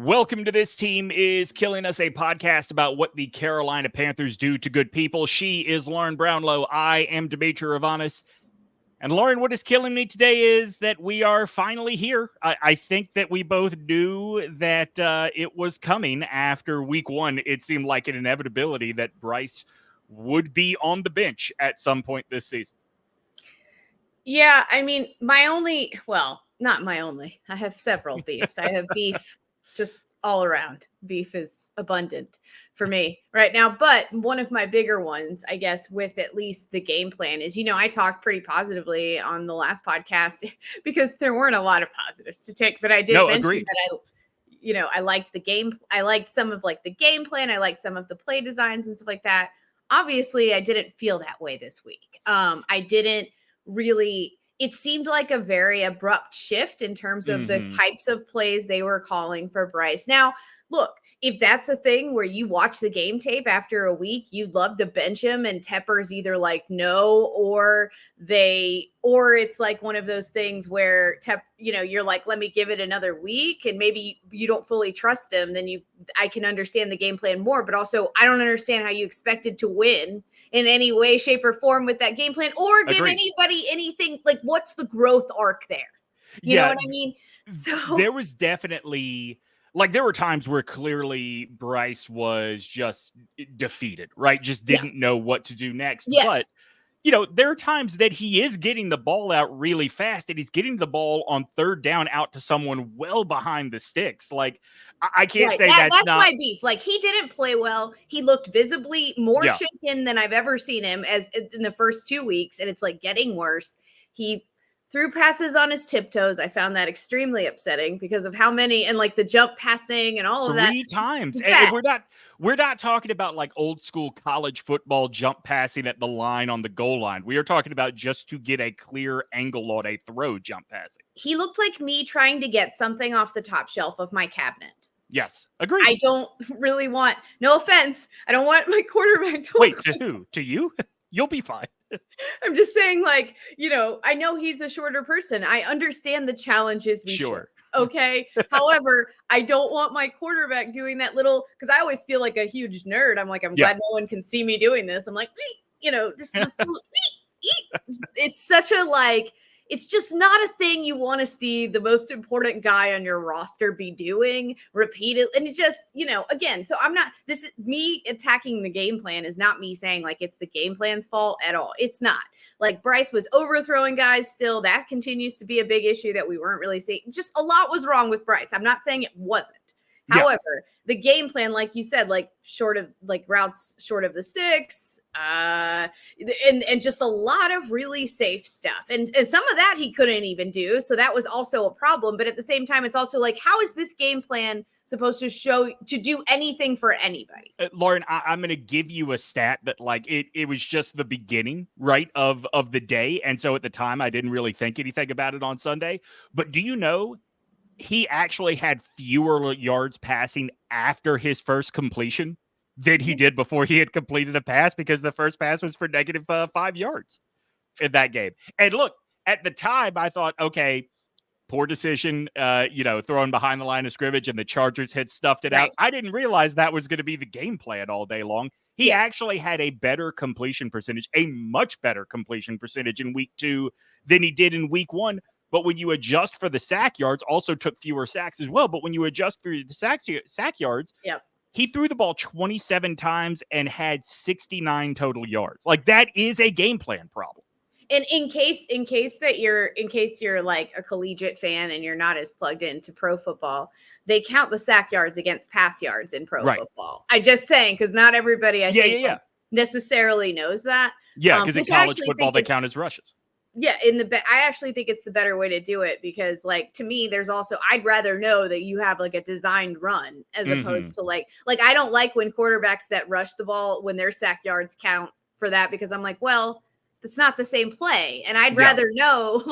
Welcome to This Team is Killing Us, a podcast about what the Carolina Panthers do to good people. She is Lauren Brownlow. I am Demetri and Lauren, what is killing me today is that we are finally here. I think that we both knew that it was coming after week one. It seemed like an inevitability that Bryce would be on the bench at some point this season. Yeah, I mean, not my only. I have several beefs. I have beef just all around. Beef is abundant for me right now. But one of my bigger ones, I guess, with at least the game plan is, I talked pretty positively on the last podcast because there weren't a lot of positives to take, but I did mention agreed. that I liked the game. I liked some of the game plan. I liked some of the play designs and stuff like that. Obviously, I didn't feel that way this week. I didn't really. It seemed like a very abrupt shift in terms of the types of plays they were calling for Bryce. Now, look, if that's a thing where you watch the game tape after a week, you'd love to bench him and Tepper's either no, or it's like one of those things where you're like, let me give it another week and maybe you don't fully trust him. Then I can understand the game plan more, but also I don't understand how you expected to win in any way, shape, or form with that game plan or give anybody anything. What's the growth arc there? You know what I mean? So there was definitely there were times where clearly Bryce was just defeated, right? Just didn't know what to do next. Yes. But there are times that he is getting the ball out really fast and he's getting the ball on third down out to someone well behind the sticks. I can't say that's not my beef. He didn't play well. He looked visibly more shaken than I've ever seen him as in the first 2 weeks. And it's getting worse. He threw passes on his tiptoes. I found that extremely upsetting because of how many and the jump passing and all of that. 3 times. And we're not talking about old school college football jump passing at the line on the goal line. We are talking about just to get a clear angle on a throw jump passing. He looked like me trying to get something off the top shelf of my cabinet. Yes, agreed. I don't really want, no offense, I don't want my quarterback to wait, to who? To you? You'll be fine. I'm just saying, I know he's a shorter person. I understand the challenges we share. Okay. However, I don't want my quarterback doing that because I always feel like a huge nerd. I'm glad no one can see me doing this. I'm just it's such a it's just not a thing you want to see the most important guy on your roster be doing repeatedly. And it just, again, so this is me attacking the game plan is not me saying it's the game plan's fault at all. It's not. Bryce was overthrowing guys still. That continues to be a big issue that we weren't really seeing. Just a lot was wrong with Bryce. I'm not saying it wasn't. Yeah. However, the game plan, like you said, short of routes short of the six, and just a lot of really safe stuff. And some of that he couldn't even do. So that was also a problem. But at the same time, it's also how is this game plan supposed to do anything for anybody? Lauren, I'm going to give you a stat that it was just the beginning, right, of the day. And so at the time, I didn't really think anything about it on Sunday. But do you know he actually had fewer yards passing after his first completion than he did before he had completed a pass because the first pass was for negative 5 yards in that game. And look, at the time, I thought, okay, poor decision, throwing behind the line of scrimmage and the Chargers had stuffed it out. I didn't realize that was going to be the game plan all day long. He actually had a better completion percentage, a much better completion percentage in week 2 than he did in week 1. But when you adjust for the sack yards, also took fewer sacks as well. But when you adjust for the sack yards, he threw the ball 27 times and had 69 total yards. That is a game plan problem. And in case you're a collegiate fan and you're not as plugged into pro football, they count the sack yards against pass yards in pro football. I'm just saying, because not everybody necessarily knows that. Yeah, because in college football, they count as rushes. Yeah, I actually think it's the better way to do it because, to me, there's also I'd rather know that you have a designed run as opposed to I don't like when quarterbacks that rush the ball when their sack yards count for that because I'm well, it's not the same play, and I'd rather know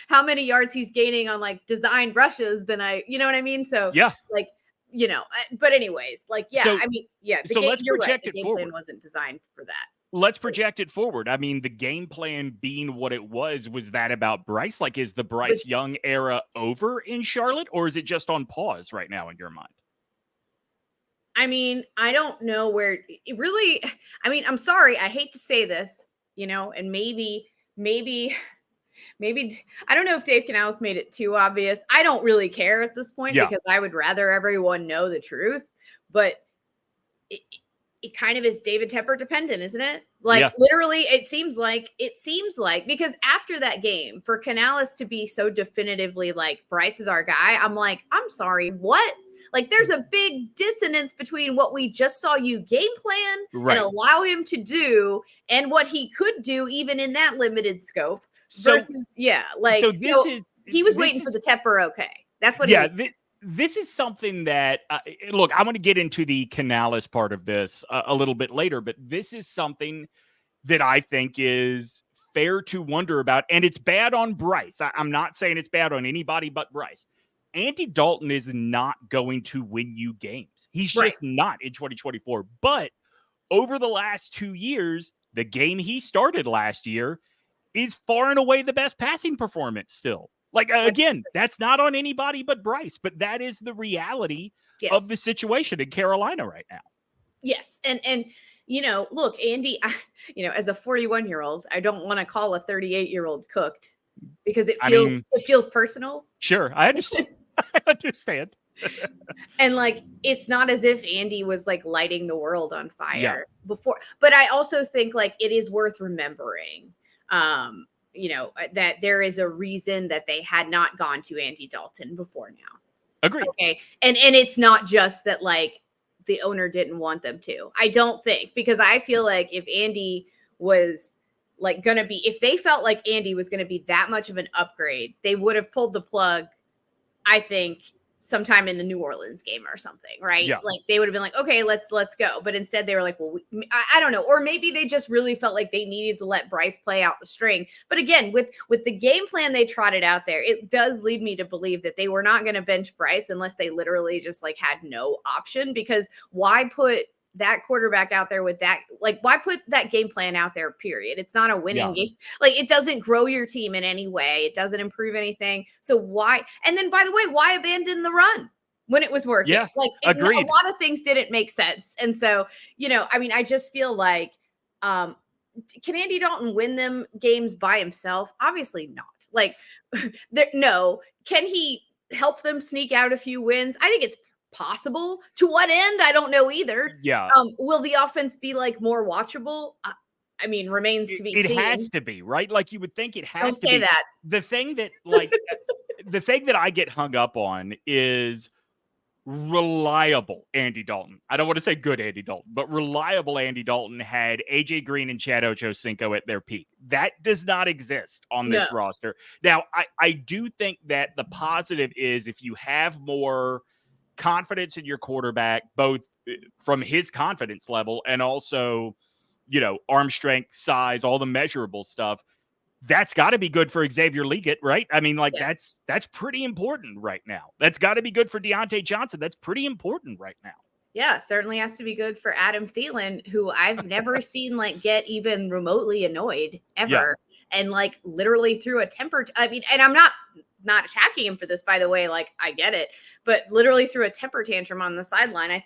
how many yards he's gaining on designed rushes than you know what I mean? So but anyways, so, so let's project it forward. The game plan wasn't designed for that. Let's project it forward. I mean, the game plan being what it was that about Bryce? Is the BryceYoung era over in Charlotte, or is it just on pause right now in your mind? I mean, I don't know where it really, I mean, I'm sorry. I hate to say this, and maybe, I don't know if Dave Canales made it too obvious. I don't really care at this point Yeah. because I would rather everyone know the truth, but it kind of is David Tepper dependent, isn't it? Like literally, it seems like because after that game, for Canales to be so definitively like Bryce is our guy, I'm like, I'm sorry, what? Like there's a big dissonance between what we just saw you game plan and allow him to do and what he could do even in that limited scope versus he was waiting for the Tepper okay. That's what he was. This is something that, look, I'm going to get into the Canales part of this a little bit later, but this is something that I think is fair to wonder about. And it's bad on Bryce. I'm not saying it's bad on anybody but Bryce. Andy Dalton is not going to win you games. He's just not in 2024. But over the last 2 years, the game he started last year is far and away the best passing performance still. Like, again, that's not on anybody but Bryce, but that is the reality of the situation in Carolina right now. Yes. And look, Andy, as a 41-year-old, I don't want to call a 38-year-old cooked because it feels personal. Sure. I understand. I understand. And like, it's not as if Andy was like lighting the world on fire before, but I also think like it is worth remembering, that there is a reason that they had not gone to Andy Dalton before now. Agreed. Okay. And it's not just that like the owner didn't want them to. I don't think, because I feel like if Andy was like going to be, if they felt like Andy was going to be that much of an upgrade, they would have pulled the plug, I think, sometime in the New Orleans game or something, right? Yeah. Like they would have been like, okay, let's go. But instead they were like, well, I don't know. Or maybe they just really felt like they needed to let Bryce play out the string. But again, with the game plan they trotted out there, it does lead me to believe that they were not going to bench Bryce unless they literally just like had no option, because why put that quarterback out there with that? Like, why put that game plan out there, period? It's not a winning game. Like, it doesn't grow your team in any way. It doesn't improve anything. So why? And then, by the way, why abandon the run when it was working? Yeah, like, agreed. A lot of things didn't make sense. And so, I mean, I just feel like, can Andy Dalton win them games by himself? Obviously not. Like, no. Can he help them sneak out a few wins? I think it's possible. To what end? I don't know either. Yeah. Will the offense be like more watchable? I mean, remains to be seen. It has to be, right? Like you would think it has to be. Don't say that. The thing that like the thing that I get hung up on is reliable Andy Dalton. I don't want to say good Andy Dalton, but reliable Andy Dalton had AJ Green and Chad Ochocinco at their peak. That does not exist on this roster. Now, I do think that the positive is if you have more confidence in your quarterback, both from his confidence level and also, arm strength, size, all the measurable stuff, that's got to be good for Xavier Legette, right? I mean, like that's pretty important right now. That's got to be good for Deontay Johnson. That's pretty important right now. Yeah, certainly has to be good for Adam Thielen, who I've never seen like get even remotely annoyed ever. Yeah. And like literally threw a temper. I mean, and I'm not attacking him for this, by the way, like I get it, but literally threw a temper tantrum on the sideline. I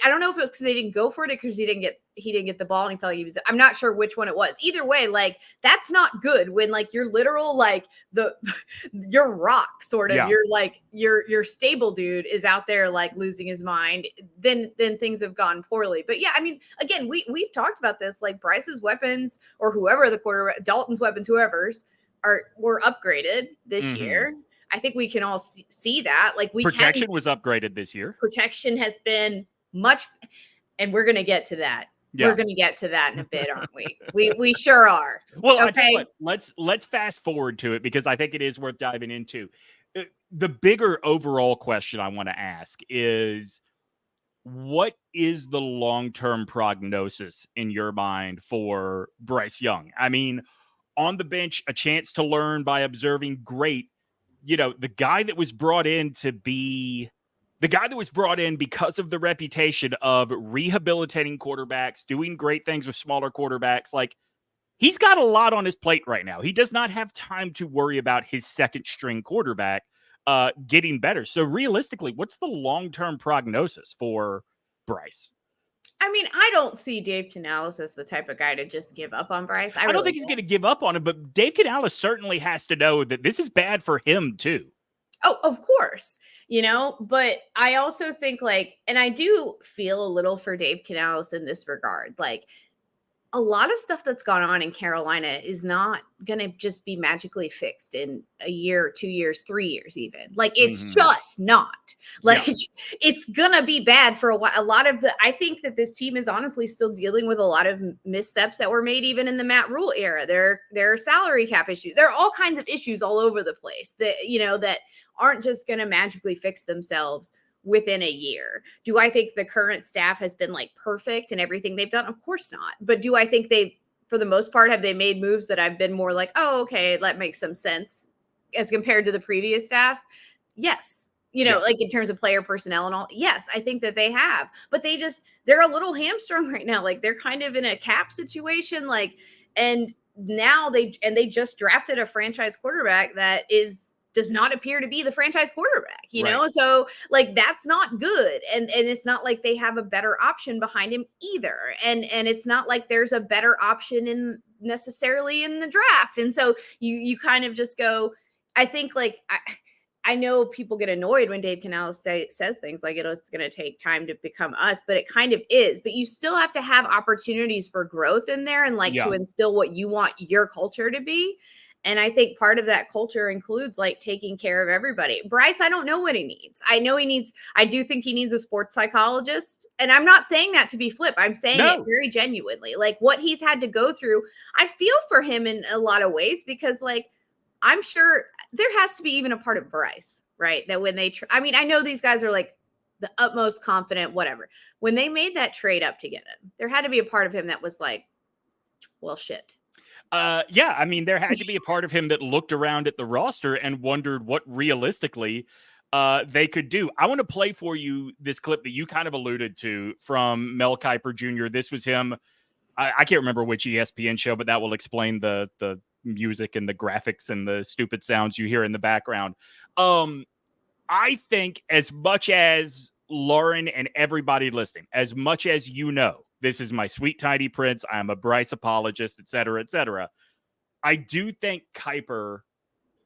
don't know if it was because they didn't go for it or because he didn't get the ball and he felt like I'm not sure which one it was. Either way, like that's not good when like your literal, like your rock sort of, you're like your stable dude is out there like losing his mind. Then things have gone poorly. But yeah, I mean, again, we've talked about this, like Bryce's weapons or whoever the quarterback, Dalton's weapons, whoever's, were upgraded this year. I think we can all see that. Like protection was upgraded this year. Protection has been much, and we're going to get to that. Yeah. We're going to get to that in a bit, aren't we? We sure are. Well, okay. I tell you what, let's fast forward to it because I think it is worth diving into. The bigger overall question I want to ask is, what is the long-term prognosis in your mind for BryceYoung? I mean, on the bench, a chance to learn by observing, great. The guy that was brought in because of the reputation of rehabilitating quarterbacks, doing great things with smaller quarterbacks. Like, he's got a lot on his plate right now. He does not have time to worry about his second string quarterback getting better. So realistically, what's the long-term prognosis for Bryce. I mean, I don't see Dave Canales as the type of guy to just give up on Bryce. I don't think he's going to give up on him, but Dave Canales certainly has to know that this is bad for him too. Oh, of course, but I also think and I do feel a little for Dave Canales in this regard. A lot of stuff that's gone on in Carolina is not going to just be magically fixed in a year, 2 years, 3 years, even. It's just not. It's going to be bad for a while. I think that this team is honestly still dealing with a lot of missteps that were made even in the Matt Rule era. There are salary cap issues. There are all kinds of issues all over the place that, that aren't just going to magically fix themselves within a year. Do I think the current staff has been perfect in everything they've done? Of course not. But do I think for the most part, have they made moves that I've been more oh, okay, that makes some sense as compared to the previous staff? Yes. In terms of player personnel and all. Yes, I think that they have, but they're a little hamstrung right now. They're kind of in a cap situation. And now they just drafted a franchise quarterback that does not appear to be the franchise quarterback, know? So that's not good. And it's not like they have a better option behind him either. And it's not like there's a better option necessarily in the draft. And so you kind of just go, I think I know people get annoyed when Dave Canales says things it's going to take time to become us, but it kind of is. But you still have to have opportunities for growth in there and to instill what you want your culture to be. And I think part of that culture includes taking care of everybody. Bryce, I don't know what he needs. I do think he needs a sports psychologist. And I'm not saying that to be flip. I'm saying it very genuinely. What he's had to go through, I feel for him in a lot of ways because I'm sure there has to be even a part of Bryce, right? That when they, I know these guys are the utmost confident, whatever. When they made that trade up to get him, there had to be a part of him that was well, shit. There had to be a part of him that looked around at the roster and wondered what realistically they could do. I want to play for you this clip that you kind of alluded to from Mel Kiper Jr. This was him. I can't remember which ESPN show, but that will explain the music and the graphics and the stupid sounds you hear in the background. I think as much as Lauren and everybody listening, as much as this is my sweet tiny prince, I'm a Bryce apologist, et cetera, I do think Kiper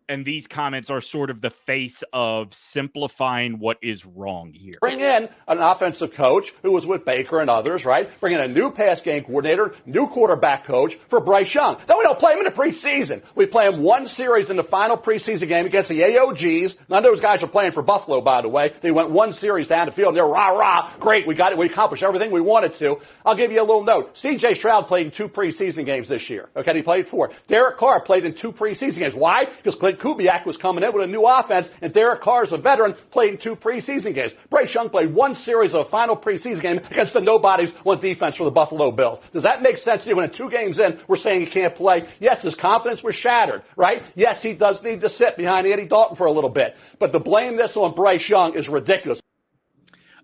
and these comments are sort of the face of simplifying what is wrong here. Bring in an offensive coach who was with Baker and others, right? Bring in a new pass game coordinator, new quarterback coach for BryceYoung. Then we don't play him in the preseason. We play him one series in the final preseason game against the AOGs. None of those guys are playing for Buffalo, by the way. They went one series down the field and they're rah, great, we got it, we accomplished everything we wanted to. I'll give you a little note. C.J. Stroud played in 2 preseason games this year. Okay, he played 4. Derek Carr played in 2 preseason games. Why? Because Clint Kubiak was coming in with a new offense, and Derek Carr is a veteran, played in 2 preseason games. BryceYoung played 1 series of a final preseason game against the nobodies on defense for the Buffalo Bills. Does that make sense to you when in 2 games in, we're saying he can't play? Yes, his confidence was shattered, right? Yes, he does need to sit behind Andy Dalton for a little bit. But to blame this on BryceYoung is ridiculous.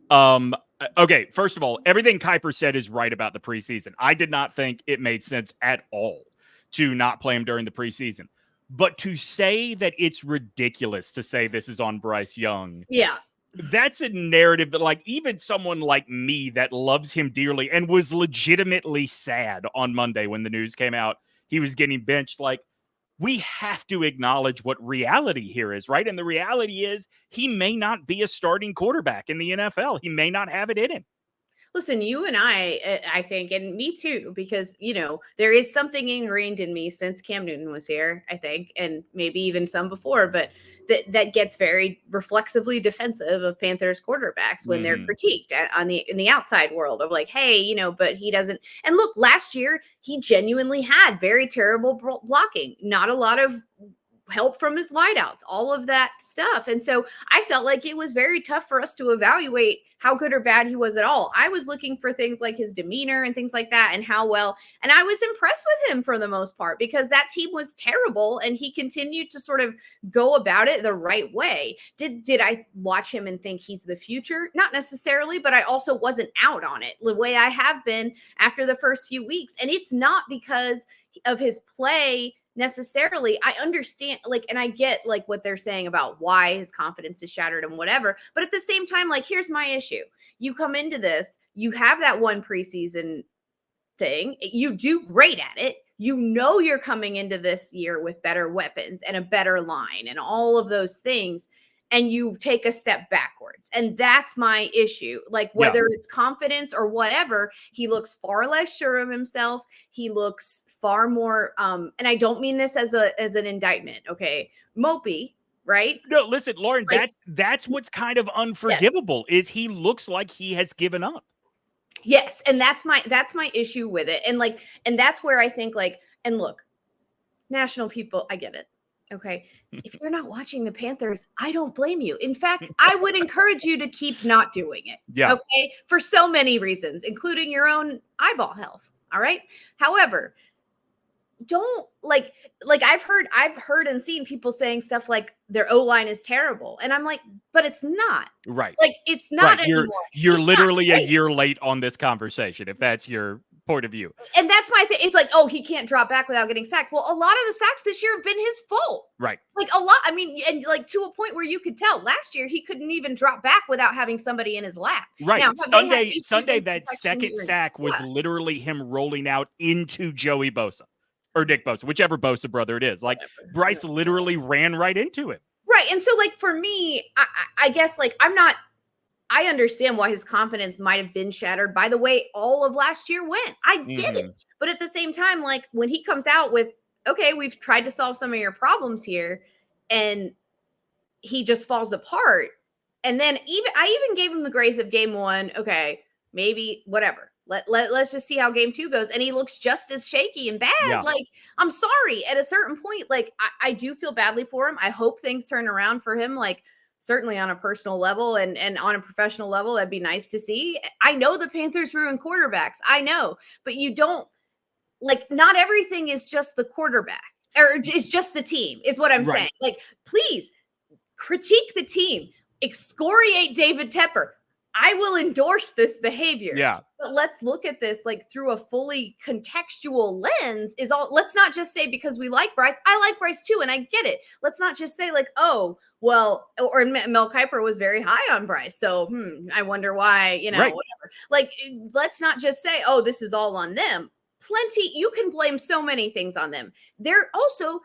Okay, first of all, everything Kiper said is right about the preseason. I did not think it made sense at all to not play him during the preseason. But to say that it's ridiculous to say this is on BryceYoung, that's a narrative that even someone like me that loves him dearly and was legitimately sad on Monday when the news came out he was getting benched, we have to acknowledge what reality here is, right? And the reality is he may not be a starting quarterback in the NFL. He may not have it in him. Listen, you and I think, and me too, because, there is something ingrained in me since Cam Newton was here, I think, and maybe even some before, but that gets very reflexively defensive of Panthers quarterbacks when they're critiqued in the outside world of hey, but he doesn't. And look, last year, he genuinely had very terrible blocking, not a lot of help from his wideouts, all of that stuff. And so I felt like it was very tough for us to evaluate how good or bad he was at all. I was looking for things like his demeanor and things like that and how well, and I was impressed with him for the most part because that team was terrible and he continued to sort of go about it the right way. Did I watch him and think he's the future? Not necessarily, but I also wasn't out on it the way I have been after the first few weeks. And it's not because of his play necessarily. I understand, and I get what they're saying about why his confidence is shattered and whatever. But at the same time, here's my issue. You come into this you have that one preseason thing. You do great at it. You know you're coming into this year with better weapons and a better line and all of those things, and you take a step backwards. And that's my issue. Like, whether it's confidence or whatever, he looks far less sure of himself. He looks far more, and I don't mean this as an indictment, okay? Mopey, right? No, listen, Lauren, Like, that's what's kind of unforgivable, is he looks like he has given up. Yes, and that's my issue with it. And that's where I think, like, and look, national people, I get it. Okay. If you're not watching the Panthers, I don't blame you. In fact, I would encourage you to keep not doing it. Yeah. Okay. For so many reasons, including your own eyeball health. All right. However, don't like I've heard and seen people saying stuff like their O-line is terrible. And I'm like, but it's not. Right. Like, it's not right. anymore. You're It's literally a year late on this conversation, if that's your point of view. And that's my thing. It's like, oh, he can't drop back without getting sacked. Well, a lot of the sacks this year have been his fault. Right. Like, a lot. I mean, and like, to a point where you could tell last year he couldn't even drop back without having somebody in his lap. Right. Now, Sunday that second sack was literally him rolling out into Joey Bosa. Or Nick Bosa, whichever Bosa brother it is. Like, Bryce literally ran right into it. Right. And so, like, for me, I guess, like, I understand why his confidence might have been shattered by the way all of last year went. I get it. But at the same time, like, when he comes out with, okay, we've tried to solve some of your problems here, and he just falls apart. And then I even gave him the grace of game one. Okay, maybe whatever. Let's just see how game two goes. And he looks just as shaky and bad. Yeah. Like, I'm sorry. At a certain point, like, I do feel badly for him. I hope things turn around for him. Like, certainly on a personal level and on a professional level, that'd be nice to see. I know the Panthers ruin quarterbacks. I know. But you don't, like, not everything is just the quarterback. Or it's just the team, is what I'm saying. Like, please critique the team. Excoriate David Tepper. I will endorse this behavior. Yeah. But let's look at this like through a fully contextual lens. Let's not just say because we like Bryce. I like Bryce too, and I get it. Let's not just say like, oh, well, or Mel Kiper was very high on Bryce. So I wonder why, whatever. Like, let's not just say, oh, this is all on them. You can blame so many things on them. They're also,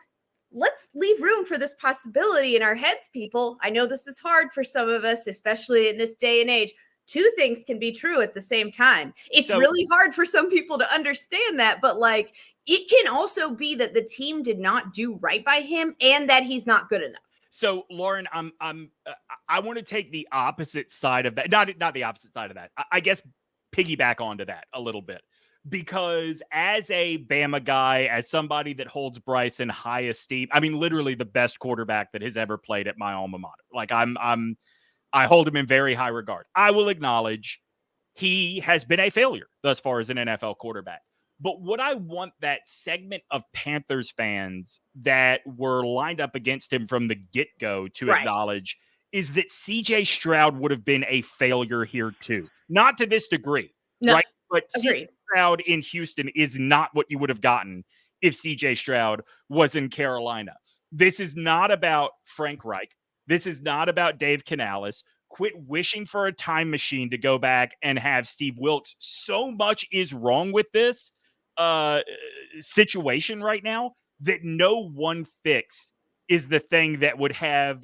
let's leave room for this possibility in our heads, people. I know this is hard for some of us, especially in this day and age. Two things can be true at the same time. It's really hard for some people to understand that, but like, it can also be that the team did not do right by him and that he's not good enough. So, Lauren, I want to take the opposite side of that. Not the opposite side of that. I guess piggyback onto that a little bit. Because as a Bama guy, as somebody that holds Bryce in high esteem, I mean, literally the best quarterback that has ever played at my alma mater. Like, I hold him in very high regard. I will acknowledge he has been a failure thus far as an NFL quarterback. But what I want that segment of Panthers fans that were lined up against him from the get-go to acknowledge is that CJ Stroud would have been a failure here too. Not to this degree, right? But CJ Stroud in Houston is not what you would have gotten if CJ Stroud was in Carolina. This is not about Frank Reich. This is not about Dave Canales. Quit wishing for a time machine to go back and have Steve Wilkes. So much is wrong with this situation right now that no one fix is the thing that would have,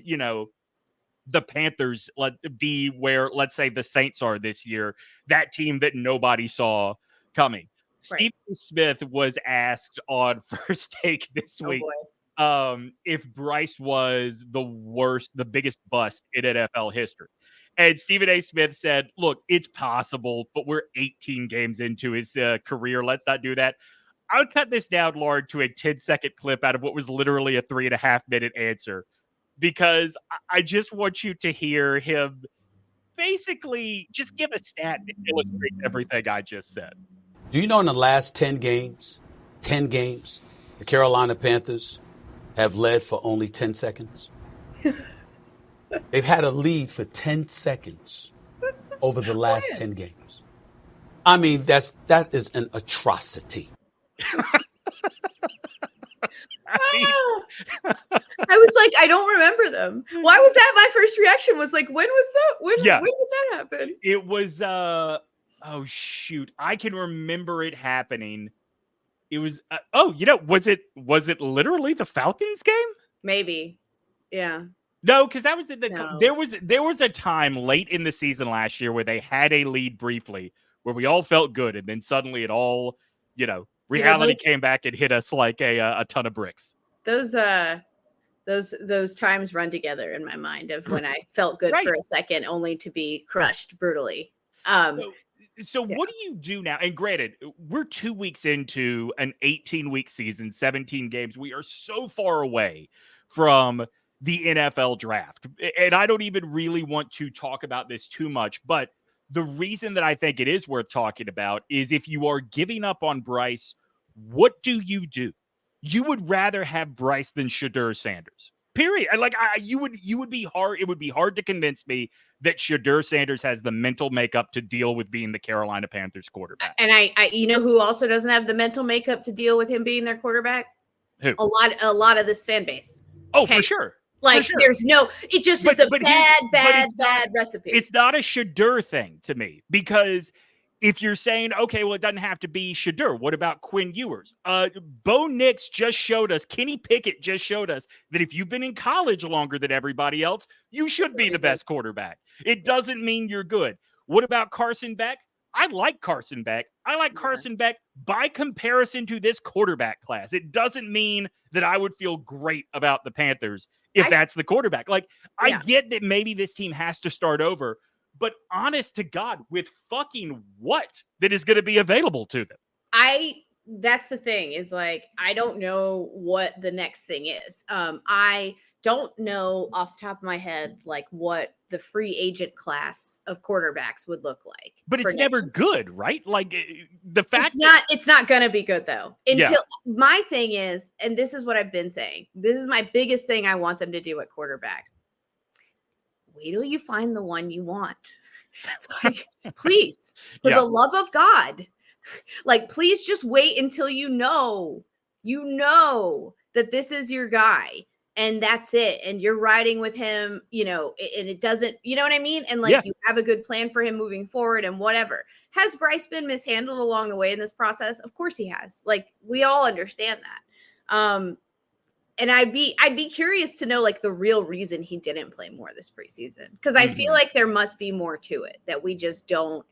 the Panthers be where, let's say, the Saints are this year, that team that nobody saw coming. Stephen Smith was asked on First Take this week if Bryce was the biggest bust in NFL history. And Stephen A. Smith said, look, it's possible, but we're 18 games into his career. Let's not do that. I would cut this down, Lauren, to a 10-second clip out of what was literally a 3.5-minute answer, because I just want you to hear him basically just give a stat that illustrates everything I just said. Do you know in the last 10 games, the Carolina Panthers have led for only 10 seconds? They've had a lead for 10 seconds over the last 10 games. I mean, that is an atrocity. I was like, I don't remember them. Why was that? My first reaction was like, when was that? When did that happen? It was Oh, shoot. I can remember it happening. It was, was it literally the Falcons game? Maybe. Yeah. No, because that was No. there was a time late in the season last year where they had a lead briefly, where we all felt good, and then suddenly it all, reality came back and hit us like a ton of bricks. Those times run together in my mind of when I felt good for a second, only to be crushed brutally. So what do you do now? And granted, we're 2 weeks into an 18-week season, 17 games. We are so far away from the NFL draft. And I don't even really want to talk about this too much, but the reason that I think it is worth talking about is if you are giving up on Bryce, what do? You would rather have Bryce than Shedeur Sanders. Period. It would be hard to convince me that Shedeur Sanders has the mental makeup to deal with being the Carolina Panthers quarterback. And I who also doesn't have the mental makeup to deal with him being their quarterback? Who? A lot of this fan base. Oh, okay? For sure. There's no, it just is a bad recipe. It's not a Shedeur thing to me, because if you're saying, okay, well, it doesn't have to be Shedeur. What about Quinn Ewers? Bo Nix just showed us, Kenny Pickett just showed us that if you've been in college longer than everybody else, you should be the best quarterback. It doesn't mean you're good. What about Carson Beck? I like Carson Beck. I like Carson Beck by comparison to this quarterback class. It doesn't mean that I would feel great about the Panthers if that's the quarterback. I get that maybe this team has to start over, but honest to God, with fucking what that is going to be available to them? That's the thing is I don't know what the next thing is. I don't know off the top of my head, what the free agent class of quarterbacks would look like. But it's never good, right? The fact it's not going to be good though. My thing is, and this is what I've been saying, this is my biggest thing I want them to do at quarterback. Wait till you find the one you want. It's please, for the love of God, please just wait until you know that this is your guy and that's it. And you're riding with him, and it doesn't, you know what I mean? And you have a good plan for him moving forward and whatever. Has Bryce been mishandled along the way in this process? Of course he has. We all understand that. And I'd be curious to know the real reason he didn't play more this preseason, because I feel like there must be more to it that we just don't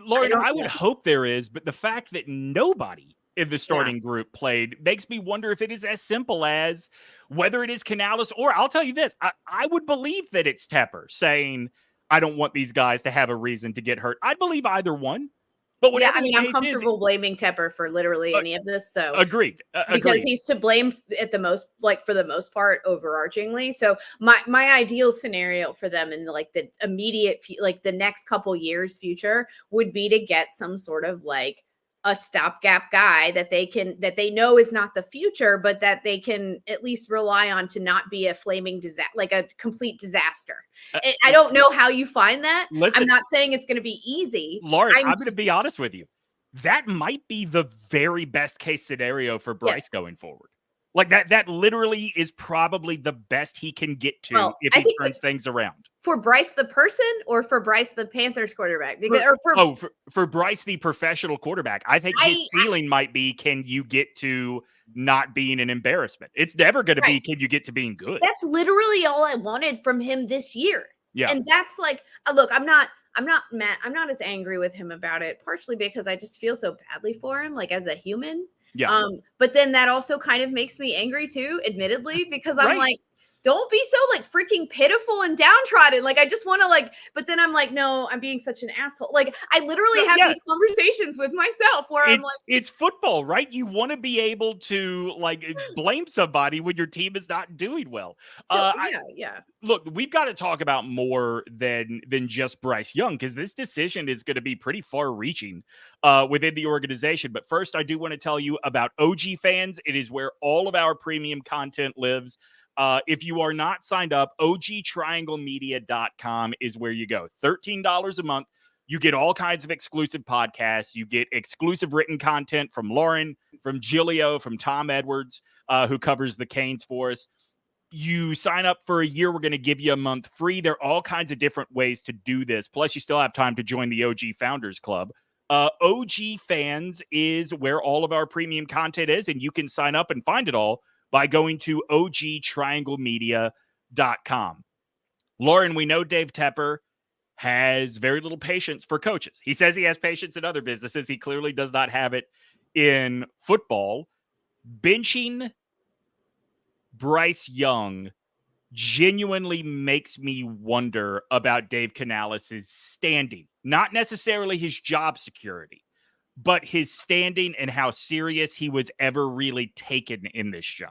Lauren, I would hope there is, but the fact that nobody in the starting group played makes me wonder if it is as simple as whether it is Canales, or I'll tell you this, I would believe that it's Tepper saying, I don't want these guys to have a reason to get hurt. I'd believe either one. But I'm comfortable blaming Tepper for literally any of this. So agreed. Because he's to blame at the most, for the most part, overarchingly. So my ideal scenario for them in the immediate, the next couple years future would be to get some sort of a stopgap guy that they know is not the future, but that they can at least rely on to not be a flaming disaster, a complete disaster. I don't know how you find that. Listen, I'm not saying it's going to be easy. Lauren, I'm going to be honest with you. That might be the very best case scenario for Bryce going forward. That literally is probably the best he can get to if he turns things around. For Bryce the person, or for Bryce the Panthers quarterback? For Bryce the professional quarterback. I think his ceiling might be, can you get to not being an embarrassment? It's never going to be, can you get to being good? That's literally all I wanted from him this year. Yeah. And that's look, I'm not mad. I'm not as angry with him about it, partially because I just feel so badly for him, as a human. Yeah. But then that also kind of makes me angry too, admittedly, because I'm don't be so freaking pitiful and downtrodden. I just want to but then I'm no, I'm being such an asshole. I literally have these conversations with myself where it's football, right? You want to be able to blame somebody when your team is not doing well. Look, we've got to talk about more than just BryceYoung, because this decision is going to be pretty far reaching within the organization. But first, I do want to tell you about OG Fans. It is where all of our premium content lives. If you are not signed up, ogtrianglemedia.com is where you go. $13 a month. You get all kinds of exclusive podcasts. You get exclusive written content from Lauren, from Giglio, from Tom Edwards, who covers the Canes for us. You sign up for a year, we're going to give you a month free. There are all kinds of different ways to do this. Plus, you still have time to join the OG Founders Club. OG Fans is where all of our premium content is, and you can sign up and find it all by going to ogtrianglemedia.com. Lauren, we know Dave Tepper has very little patience for coaches. He says he has patience in other businesses. He clearly does not have it in football. Benching BryceYoung genuinely makes me wonder about Dave Canales' standing. Not necessarily his job security, but his standing and how serious he was ever really taken in this job.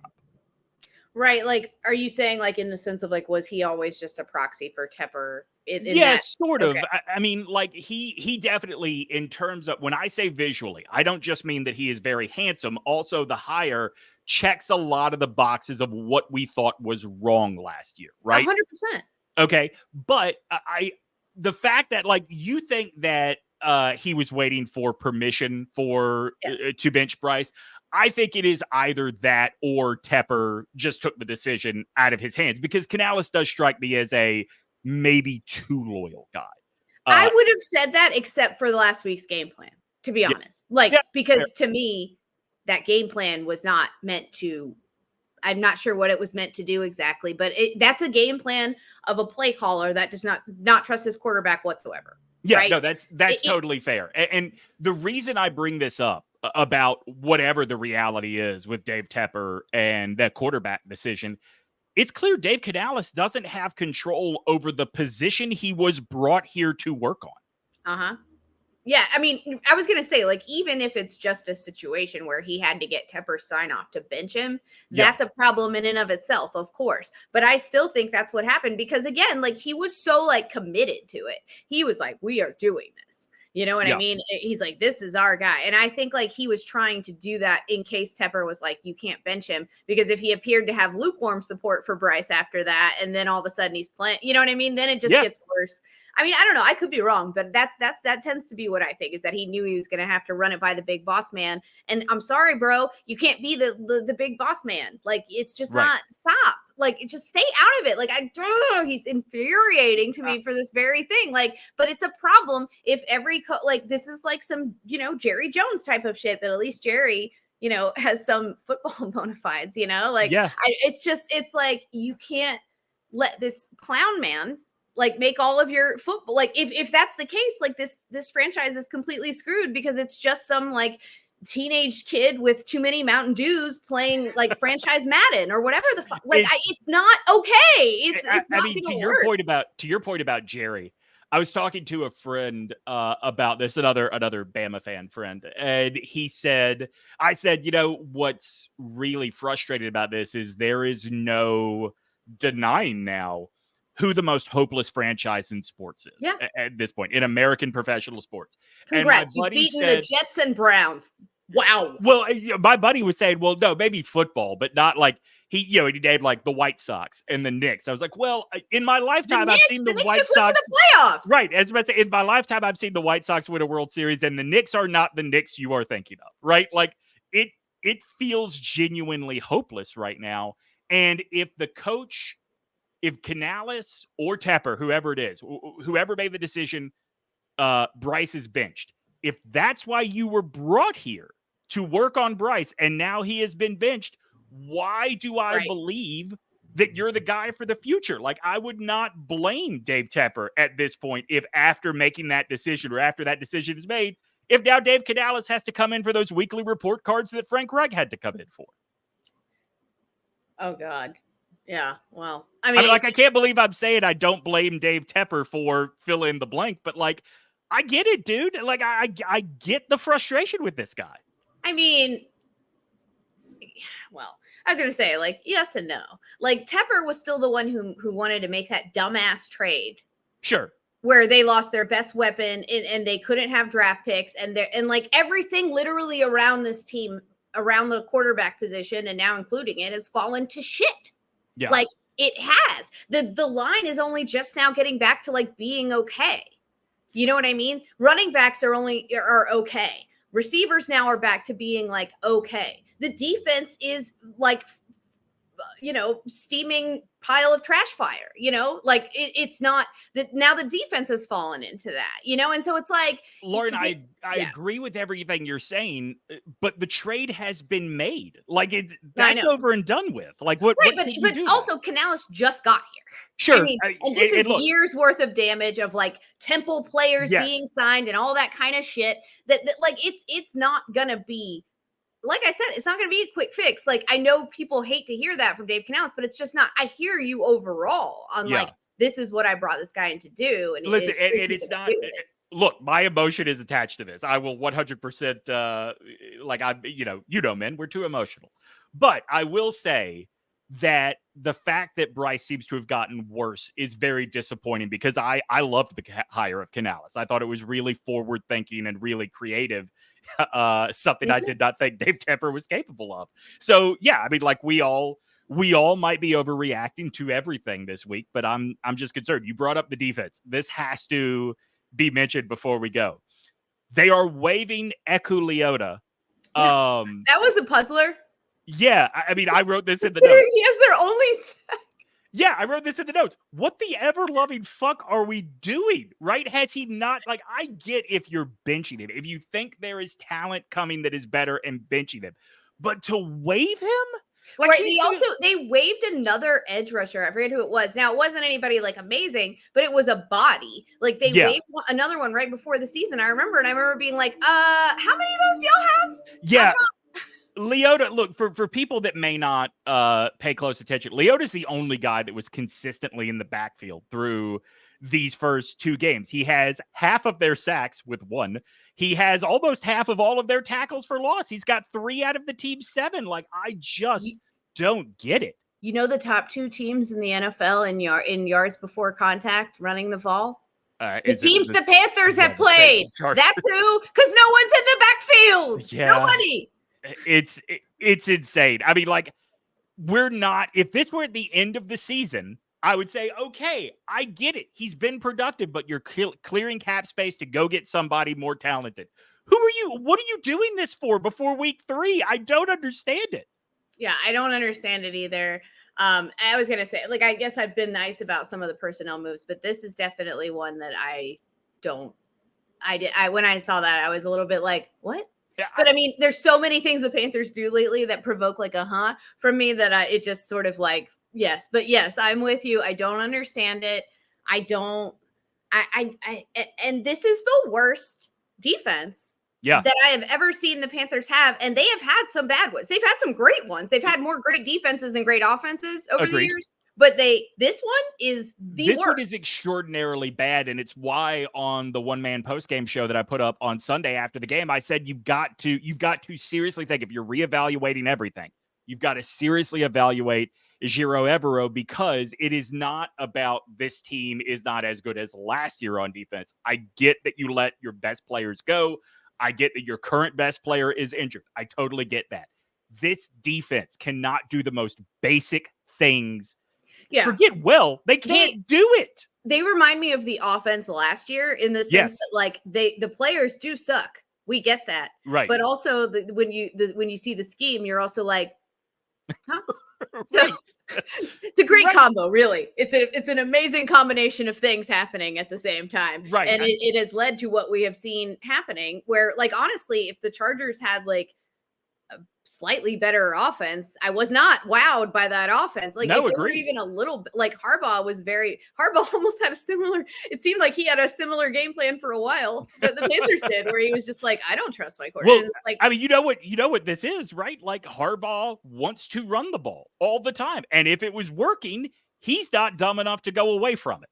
Right. Like, are you saying like in the sense of like, was he always just a proxy for Tepper? Yes, sort of. Okay. I mean, like he definitely, in terms of, when I say visually, I don't just mean that he is very handsome. Also, the hire checks a lot of the boxes of what we thought was wrong last year, right? 100%. Okay. But the fact that like you think that he was waiting for permission for to bench Bryce, I think it is either that or Tepper just took the decision out of his hands, because Canales does strike me as a maybe too loyal guy. I would have said that except for the last week's game plan, to be honest. Because to me, that game plan was not meant to, I'm not sure what it was meant to do exactly, but that's a game plan of a play caller that does not trust his quarterback whatsoever. Yeah, right? No, that's totally fair. And the reason I bring this up about whatever the reality is with Dave Tepper and that quarterback decision, it's clear Dave Canales doesn't have control over the position he was brought here to work on. Uh-huh. Yeah, I mean, I was going to say, like, even if it's just a situation where he had to get Tepper's sign off to bench him, that's a problem in and of itself, of course. But I still think that's what happened because, again, like, he was so, like, committed to it. He was like, we are doing this. You know what I mean? He's like, this is our guy. And I think, like, he was trying to do that in case Tepper was like, you can't bench him. Because if he appeared to have lukewarm support for Bryce after that, and then all of a sudden he's playing, you know what I mean? Then it just gets worse. I mean, I don't know. I could be wrong, but that tends to be what I think, is that he knew he was going to have to run it by the big boss man. And I'm sorry, bro, you can't be the big boss man. Like, it's just not. Stop. Like, just stay out of it. Like, he's infuriating to me for this very thing. Like, but it's a problem if every like this is like some, you know, Jerry Jones type of shit. But at least Jerry, you know, has some football bona fides. You know, like it's like you can't let this clown man like make all of your football. Like if that's the case, like this franchise is completely screwed because it's just some like teenage kid with too many Mountain Dews playing like franchise Madden or whatever the fuck. Like it's not okay. It's not. I mean, to your point about Jerry, I was talking to a friend about this, another Bama fan friend, and I said, you know, what's really frustrating about this is there is no denying now who the most hopeless franchise in sports is at this point in American professional sports. Congrats, you've beaten the Jets and Browns. Wow. Well, my buddy was saying, well, no, maybe football, but not like he named like the White Sox and the Knicks. I was like, well, in my lifetime, I've seen the White Sox went to the playoffs. Right. As I say, in my lifetime, I've seen the White Sox win a World Series, and the Knicks are not the Knicks you are thinking of. Right. Like it feels genuinely hopeless right now. And if Canales or Tepper, whoever it is, whoever made the decision, Bryce is benched. If that's why you were brought here to work on Bryce and now he has been benched, why do I believe that you're the guy for the future? Like, I would not blame Dave Tepper at this point if after making that decision or after that decision is made, if now Dave Canales has to come in for those weekly report cards that Frank Reich had to come in for. Oh, God. Yeah, well, I mean, like, I can't believe I'm saying I don't blame Dave Tepper for fill in the blank, but like, I get it, dude. Like, I get the frustration with this guy. I mean, well, I was going to say, like, yes and no. Like, Tepper was still the one who wanted to make that dumbass trade. Sure. Where they lost their best weapon and they couldn't have draft picks and like everything literally around this team, around the quarterback position and now including it, has fallen to shit. Yeah. Like it has. The line is only just now getting back to like being okay. You know what I mean? Running backs are okay. Receivers now are back to being like okay. The defense is like steaming pile of trash fire, like it's not that now the defense has fallen into that, and so it's like, Lauren, I agree with everything you're saying, but the trade has been made. Like that's over and done with. Like what? Right, what but also Canales just got here. Sure. I mean, and this is years worth of damage of like Temple players being signed and all that kind of shit that like it's not gonna be, like I said, it's not going to be a quick fix. Like, I know people hate to hear that from Dave Canales, but it's just not. I hear you overall on like, this is what I brought this guy in to do. And listen, it's not. Look, my emotion is attached to this. I will 100%. Men, we're too emotional. But I will say that the fact that Bryce seems to have gotten worse is very disappointing because I loved the hire of Canales. I thought it was really forward thinking and really creative. Something I did not think Dave Tepper was capable of. So yeah, I mean, like we all might be overreacting to everything this week, but I'm just concerned. You brought up the defense. This has to be mentioned before we go. They are waiving Eku Leota. That was a puzzler. Yeah, I mean, I wrote this in the notes. He has their only sack. Yeah, I wrote this in the notes. What the ever-loving fuck are we doing, right? Has he not, like, I get if you're benching him, if you think there is talent coming that is better and benching him, but to waive him? Like, right, they waived another edge rusher. I forget who it was. Now, it wasn't anybody, like, amazing, but it was a body. Like, they waived another one right before the season, I remember, and I remember being like, how many of those do y'all have? Yeah. Leota, look, for people that may not pay close attention, Leota's the only guy that was consistently in the backfield through these first two games. He has half of their sacks with one. He has almost half of all of their tackles for loss. He's got 3 out of the team's 7. Like, I just don't get it. You know the top 2 teams in the NFL in yards before contact running the ball? The teams the Panthers have played. That's who, because no one's in the backfield. Yeah. Nobody. It's insane. I mean, like, if this were at the end of the season, I would say, okay, I get it. He's been productive, but you're clearing cap space to go get somebody more talented. Who are you? What are you doing this for before week 3? I don't understand it. Yeah, I don't understand it either. I was going to say, like, I guess I've been nice about some of the personnel moves, but this is definitely one that when I saw that, I was a little bit like, what? Yeah, but I mean, there's so many things the Panthers do lately that provoke like from me that it just sort of like, yes, but yes, I'm with you. I don't understand it. And this is the worst defense that I have ever seen the Panthers have. And they have had some bad ones. They've had some great ones. They've had more great defenses than great offenses over the years. But this one is the worst. This one is extraordinarily bad, and it's why on the one-man post-game show that I put up on Sunday after the game, I said you've got to seriously think, if you're reevaluating everything, you've got to seriously evaluate Ejiro Evero, because it is not about this team is not as good as last year on defense. I get that you let your best players go. I get that your current best player is injured. I totally get that. This defense cannot do the most basic things. Yeah. They can't do it. They remind me of the offense last year in the sense that, like, the players do suck. We get that. Right. But also when you see the scheme, you're also like, huh? Right. So, it's a great combo, really. It's an amazing combination of things happening at the same time. Right. And it has led to what we have seen happening, where, like, honestly, if the Chargers had like a slightly better offense, I was not wowed by that offense. Like, if it were even a little bit, like, Harbaugh almost had it seemed like he had a similar game plan for a while that the Panthers did, where he was just like, I don't trust my quarterback. Well, like, I mean, you know what this is, right? Like, Harbaugh wants to run the ball all the time. And if it was working, he's not dumb enough to go away from it.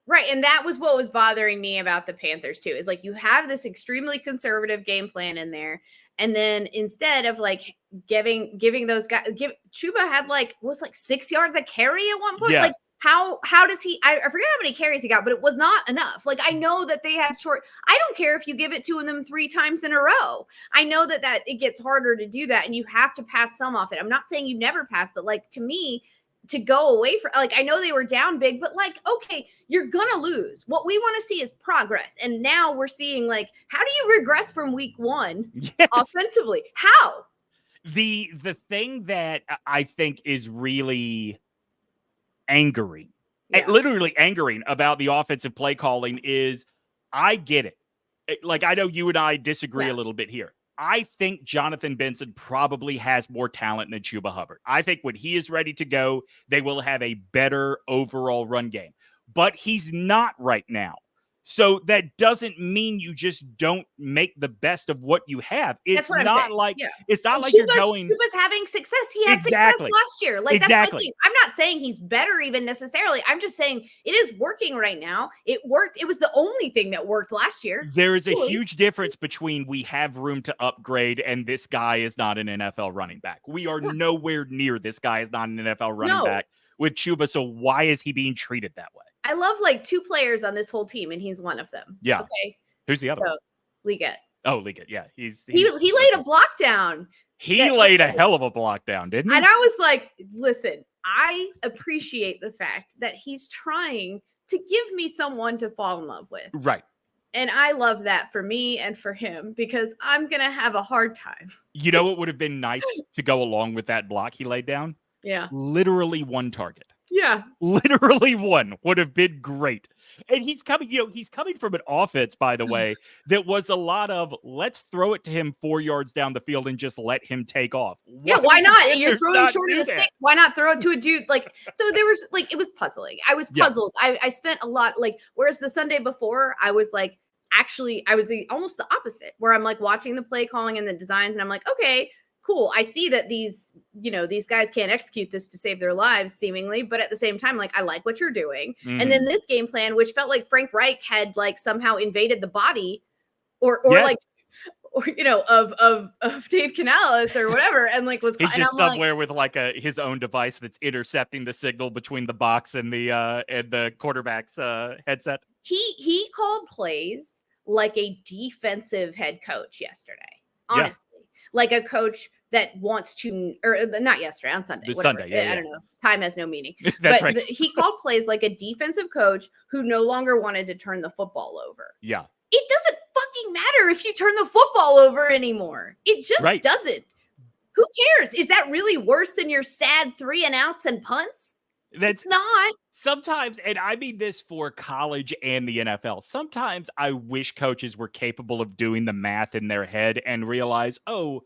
Right. And that was what was bothering me about the Panthers too, is like, you have this extremely conservative game plan in there. And then instead of like giving those guys, Chuba had was 6 yards a carry at one point. Yeah. Like, how does he, I forget how many carries he got, but it was not enough. Like, I know that they had I don't care if you give it to them 3 times in a row. I know that it gets harder to do that, and you have to pass some off it. I'm not saying you never pass, but like, to me, to go away from, like, I know they were down big, but like, okay, you're gonna lose. What we want to see is progress. And now we're seeing, like, how do you regress from week 1 offensively? How? The thing that I think is really angering, literally angering about the offensive play calling is I get it. Like, I know you and I disagree a little bit here. I think Jonathan Benson probably has more talent than Chuba Hubbard. I think when he is ready to go, they will have a better overall run game. But he's not right now. So that doesn't mean you just don't make the best of what you have. It's not like it's not like you're going. Chuba's having success. He had success last year. Like that's my thing. I'm not saying he's better even necessarily. I'm just saying it is working right now. It worked. It was the only thing that worked last year. There is a huge difference between we have room to upgrade and this guy is not an NFL running back. We are nowhere near this guy is not an NFL running back with Chuba. So why is he being treated that way? I love like 2 players on this whole team, and he's one of them. Yeah. Okay. Who's the other one? Liggett. Oh, Liggett. Yeah. He laid a block down. He laid a hell of a block down, didn't he? And I was like, listen, I appreciate the fact that he's trying to give me someone to fall in love with. Right. And I love that for me and for him because I'm going to have a hard time. You know what would have been nice to go along with that block he laid down? Yeah. Literally 1 target. Yeah. Literally 1 would have been great. And he's coming from an offense, by the way, that was a lot of let's throw it to him 4 yards down the field and just let him take off. Why not? You're throwing short of the stick. Why not throw it to a dude? Like, so there was like, it was puzzling. I was puzzled. I spent a lot, like, whereas the Sunday before, I was like, actually, I was almost the opposite, where I'm like watching the play calling and the designs, and I'm like, okay, cool. I see that these guys can't execute this to save their lives seemingly, but at the same time, like, I like what you're doing. Mm. And then this game plan, which felt like Frank Reich had like somehow invaded the body of Dave Canales or whatever. And like he's just somewhere with like his own device that's intercepting the signal between the box and the quarterback's headset. He called plays like a defensive head coach yesterday, honestly. Like a coach that wants to, or not yesterday, on Sunday. Sunday, I don't know. Time has no meaning. That's right. He called plays like a defensive coach who no longer wanted to turn the football over. Yeah. It doesn't fucking matter if you turn the football over anymore. It just doesn't. Who cares? Is that really worse than your sad 3-and-outs and punts? It's not. Sometimes, and I mean this for college and the NFL, sometimes I wish coaches were capable of doing the math in their head and realize, oh,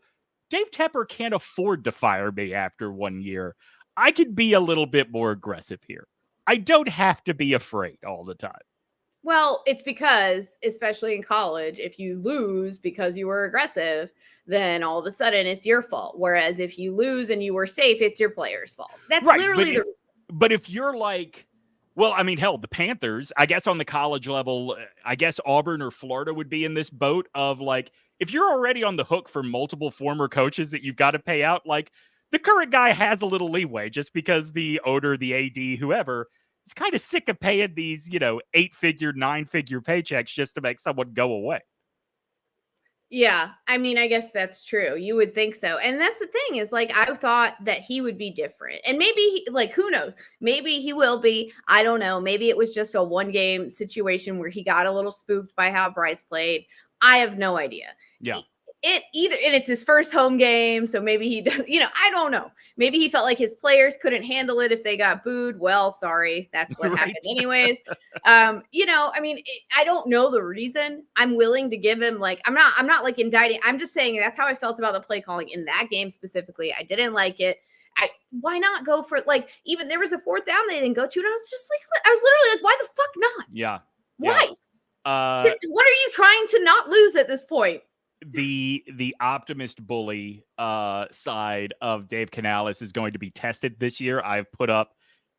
Dave Tepper can't afford to fire me after 1 year. I could be a little bit more aggressive here. I don't have to be afraid all the time. Well, it's because, especially in college, if you lose because you were aggressive, then all of a sudden it's your fault. Whereas if you lose and you were safe, it's your player's fault. That's literally the. But if you're like, well, I mean, hell, the Panthers, I guess on the college level, I guess Auburn or Florida would be in this boat of like, if you're already on the hook for multiple former coaches that you've got to pay out, like the current guy has a little leeway just because the owner, the AD, whoever is kind of sick of paying these, 8-figure, 9-figure paychecks just to make someone go away. Yeah, I mean, I guess that's true. You would think so. And that's the thing is, like, I thought that he would be different. And maybe, who knows? Maybe he will be. I don't know. Maybe it was just a 1-game situation where he got a little spooked by how Bryce played. I have no idea. Yeah. And it's his first home game. So maybe he does, I don't know. Maybe he felt like his players couldn't handle it if they got booed. Well, sorry. That's what happened anyways. I mean, I don't know the reason. I'm willing to give him I'm not like indicting. I'm just saying that's how I felt about the play calling in that game specifically. I didn't like it. Why not go for even there was a 4th down they didn't go to. And I was just I was literally like, why the fuck not? Yeah. Why? What are you trying to not lose at this point? The optimist bully side of Dave Canales is going to be tested this year. I've put up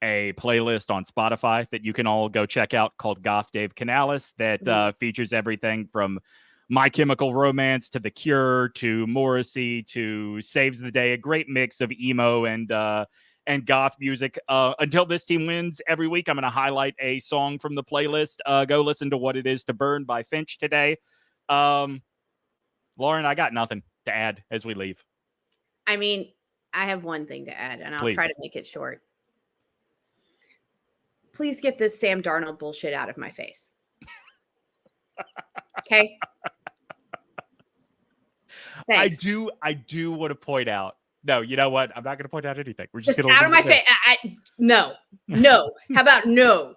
a playlist on Spotify that you can all go check out called Goth Dave Canales that features everything from My Chemical Romance to The Cure to Morrissey to Saves the Day, a great mix of emo and goth music. Until this team wins every week, I'm going to highlight a song from the playlist. Go listen to What It Is to Burn by Finch today. Lauren, I got nothing to add as we leave. I mean, I have one thing to add, and I'll try to make it short. Please get this Sam Darnold bullshit out of my face. Okay? Thanks. I do want to point out. No, you know what? I'm not going to point out anything. We're Just going to out of my face. No. How about no?